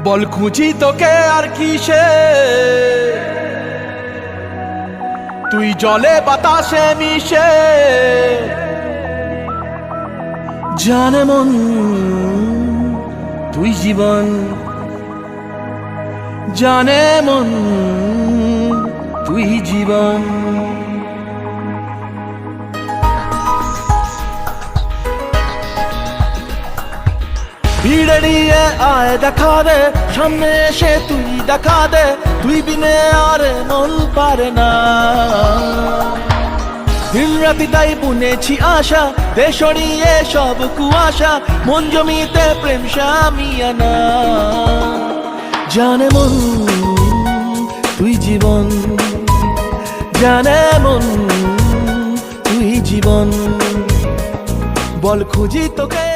বল খুঁজি তোকে আর কিসে, তুই জলে বাতাসে মিশে। জানে মন তুই জীবন, জানে মন তুই জীবন। ভিড়ে নিয়ে আয় দেখা দে, সামনে এসে তুই দেখা দে, তুই বিনে আর মন পারে না। দিন রাতি তাই বুনেছি আশা, দে সরিয়ে সব কুয়াশা, মন জমিতে প্রেম শামিয়ানা। জানে মন তুই জীবন, জানে মন তুই জীবন। বল খুঁজি তোকে